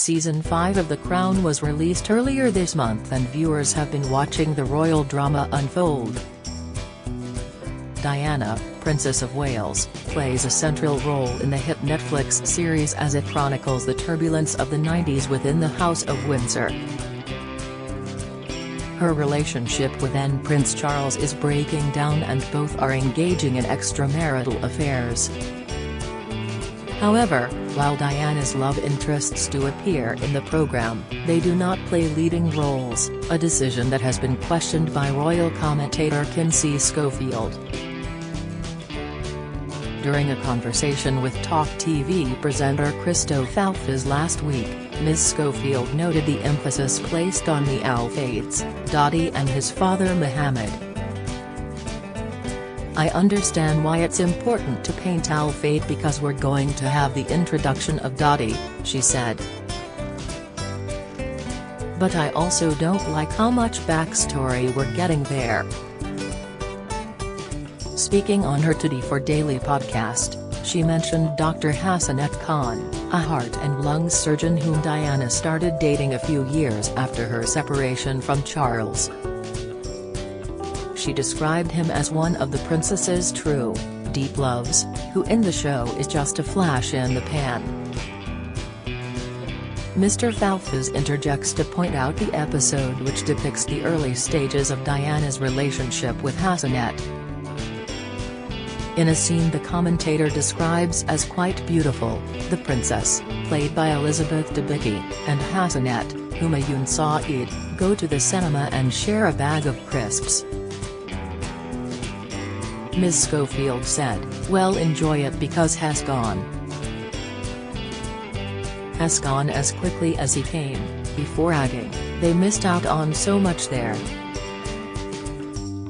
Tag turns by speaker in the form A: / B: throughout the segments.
A: Season 5 of The Crown was released earlier this month and viewers have been watching the royal drama unfold. Diana, Princess of Wales, plays a central role in the hit Netflix series as it chronicles the turbulence of the 90s within the House of Windsor. Her relationship with then Prince Charles is breaking down and both are engaging in extramarital affairs. However, while Diana's love interests do appear in the program, they do not play leading roles, a decision that has been questioned by royal commentator Kinsey Schofield. During a conversation with Talk TV presenter Christo Falfas last week, Ms. Schofield noted the emphasis placed on the Al Fayeds, Dotty and his father Mohammed. "I understand why it's important to paint Al Fayed because we're going to have the introduction of Dotty," she said. "But I also don't like how much backstory we're getting there." Speaking on her Today for Daily podcast, she mentioned Dr. Hassanet Khan, a heart and lung surgeon whom Diana started dating a few years after her separation from Charles. She described him as one of the princess's true, deep loves, who in the show is just a flash in the pan. Mr. Falfas interjects to point out the episode which depicts the early stages of Diana's relationship with Hassanet. In a scene the commentator describes as quite beautiful, the princess, played by Elizabeth Debicki, and Hassanet, Humayun Saeed, go to the cinema and share a bag of crisps. Ms. Schofield said, "Well, enjoy it because has gone. Has gone as quickly as he came," before adding, "They missed out on so much there.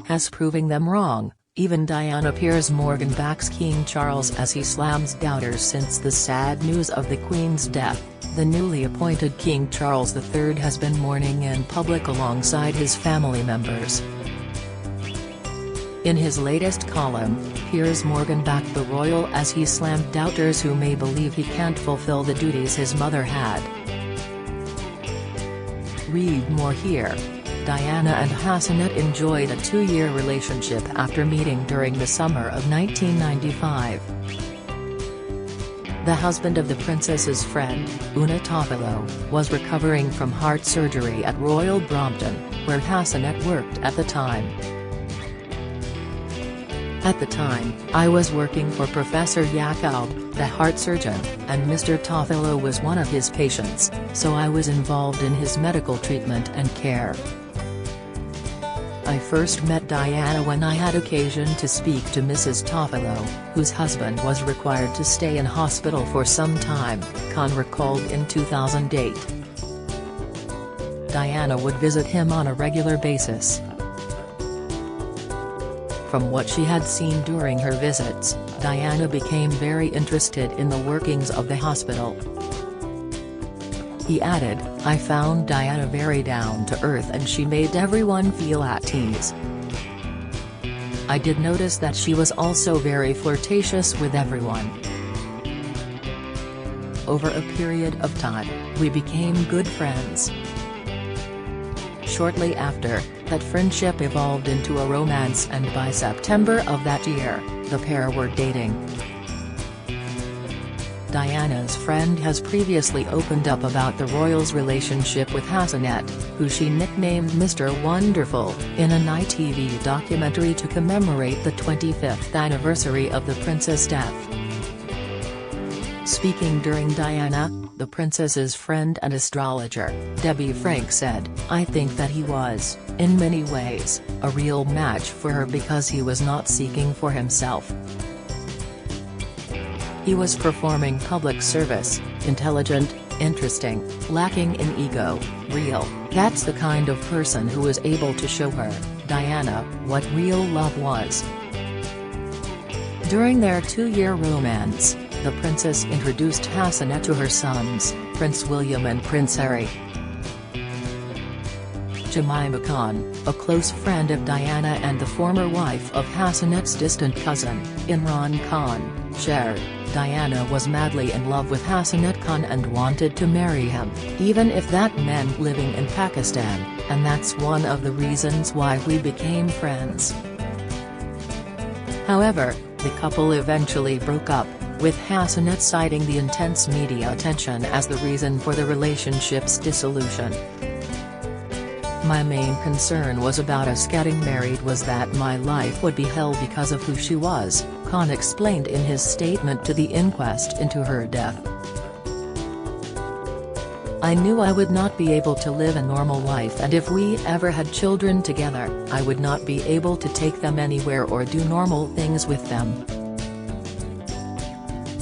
A: Has proving them wrong." Even Diana Piers Morgan backs King Charles as he slams doubters since the sad news of the Queen's death. The newly appointed King Charles III has been mourning in public alongside his family members. In his latest column, Piers Morgan backed the royal as he slammed doubters who may believe he can't fulfill the duties his mother had. Read more here. Diana and Hassanet enjoyed a 2-year relationship after meeting during the summer of 1995. The husband of the princess's friend, Una Toffolo, was recovering from heart surgery at Royal Brompton, where Hassanet worked at the time. "At the time, I was working for Professor Yacoub, the heart surgeon, and Mr. Toffolo was one of his patients, so I was involved in his medical treatment and care. I first met Diana when I had occasion to speak to Mrs. Toffolo, whose husband was required to stay in hospital for some time," Khan recalled in 2008. Diana would visit him on a regular basis. From what she had seen during her visits, Diana became very interested in the workings of the hospital. He added, "I found Diana very down to earth and she made everyone feel at ease. I did notice that she was also very flirtatious with everyone. Over a period of time, we became good friends. Shortly after, that friendship evolved into a romance and by September of that year, the pair were dating." Diana's friend has previously opened up about the royals' relationship with Hassanet, who she nicknamed Mr. Wonderful, in an ITV documentary to commemorate the 25th anniversary of the prince's death. Speaking during Diana, the princess's friend and astrologer, Debbie Frank said, "I think that he was, in many ways, a real match for her because he was not seeking for himself. He was performing public service, intelligent, interesting, lacking in ego, real. That's the kind of person who was able to show her, Diana, what real love was." During their 2-year romance, the princess introduced Hassanet to her sons, Prince William and Prince Harry. Jemima Khan, a close friend of Diana and the former wife of Hassanet's distant cousin, Imran Khan, shared, Diana was madly in love with Hassanet Khan and wanted to marry him, even if that meant living in Pakistan, and that's one of the reasons why we became friends. However, the couple eventually broke up, with Hassanet citing the intense media attention as the reason for the relationship's dissolution. My main concern was about us getting married was that my life would be hell because of who she was, Khan explained in his statement to the inquest into her death. I knew I would not be able to live a normal life, and if we ever had children together, I would not be able to take them anywhere or do normal things with them.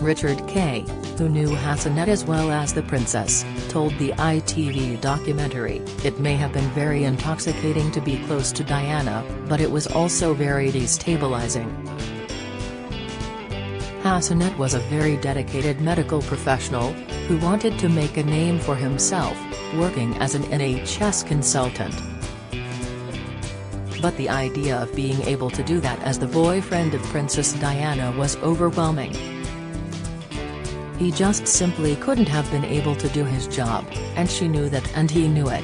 A: Richard Kay, who knew Hassanet as well as the princess, told the ITV documentary, "It may have been very intoxicating to be close to Diana, but it was also very destabilizing." Hassanet was a very dedicated medical professional, who wanted to make a name for himself, working as an NHS consultant. But the idea of being able to do that as the boyfriend of Princess Diana was overwhelming. He just simply couldn't have been able to do his job, and she knew that and he knew it.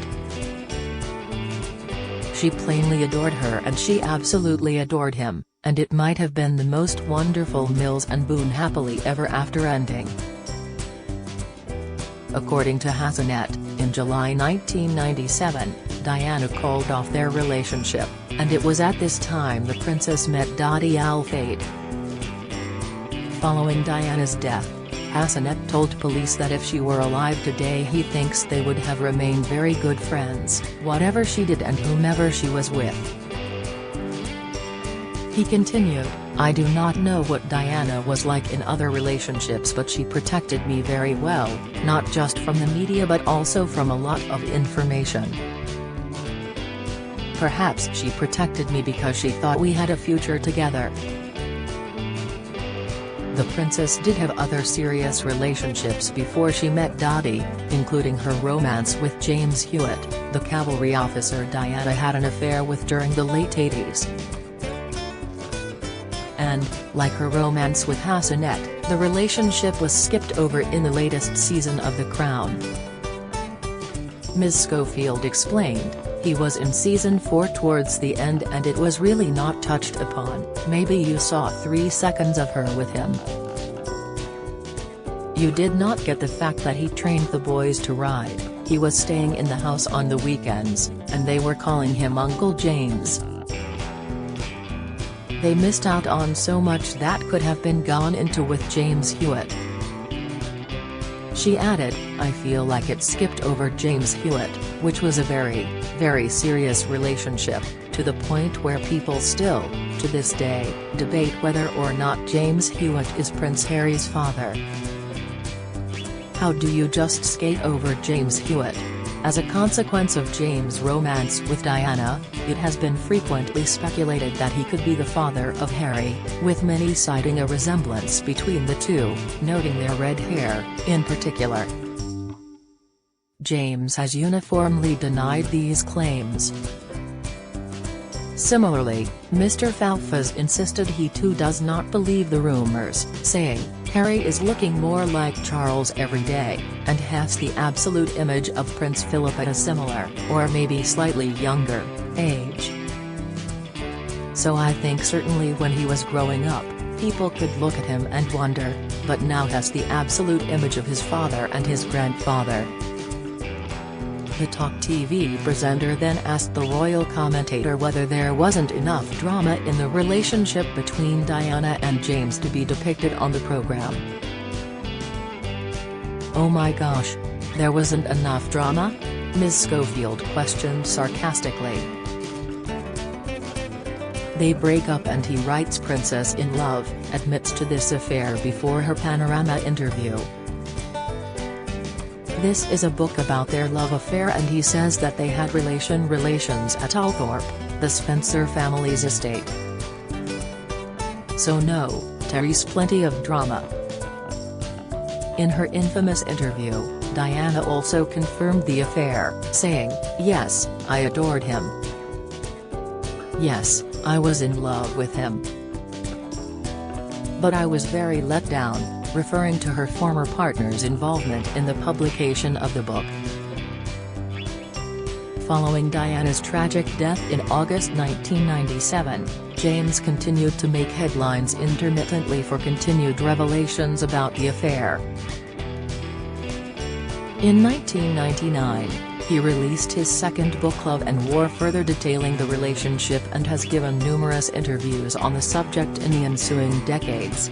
A: She plainly adored her and she absolutely adored him, and it might have been the most wonderful Mills and Boon happily ever after ending. According to Hassanet, in July 1997, Diana called off their relationship, and it was at this time the princess met Dadi Al Fayed. Following Diana's death, Hassanet told police that if she were alive today he thinks they would have remained very good friends, whatever she did and whomever she was with. He continued, "I do not know what Diana was like in other relationships, but she protected me very well, not just from the media but also from a lot of information. Perhaps she protected me because she thought we had a future together." The princess did have other serious relationships before she met Dadi, including her romance with James Hewitt, the cavalry officer Diana had an affair with during the late 80s. And, like her romance with Hassanet, the relationship was skipped over in the latest season of The Crown. Ms. Schofield explained, "He was in season 4 towards the end and it was really not touched upon. Maybe you saw 3 seconds of her with him. You did not get the fact that he trained the boys to ride, he was staying in the house on the weekends, and they were calling him Uncle James. They missed out on so much that could have been gone into with James Hewitt." She added, "I feel like it skipped over James Hewitt, which was a very, very serious relationship, to the point where people still, to this day, debate whether or not James Hewitt is Prince Harry's father. How do you just skate over James Hewitt?" As a consequence of James' romance with Diana, it has been frequently speculated that he could be the father of Harry, with many citing a resemblance between the two, noting their red hair, in particular. James has uniformly denied these claims. Similarly, Mr. Falfas insisted he too does not believe the rumors, saying, "Harry is looking more like Charles every day, and has the absolute image of Prince Philip at a similar, or maybe slightly younger, age. So I think certainly when he was growing up, people could look at him and wonder, but now has the absolute image of his father and his grandfather." The Talk TV presenter then asked the royal commentator whether there wasn't enough drama in the relationship between Diana and James to be depicted on the program. "Oh my gosh. There wasn't enough drama?" Ms. Schofield questioned sarcastically. They break up and he writes Princess in Love, admits to this affair before her Panorama interview. This is a book about their love affair and he says that they had relations at Althorpe, the Spencer family's estate. So no, there's plenty of drama. In her infamous interview, Diana also confirmed the affair, saying, "Yes, I adored him. Yes, I was in love with him. But I was very let down, referring to her former partner's involvement in the publication of the book. Following Diana's tragic death in August 1997, James continued to make headlines intermittently for continued revelations about the affair. In 1999, he released his second book Love and War, further detailing the relationship, and has given numerous interviews on the subject in the ensuing decades.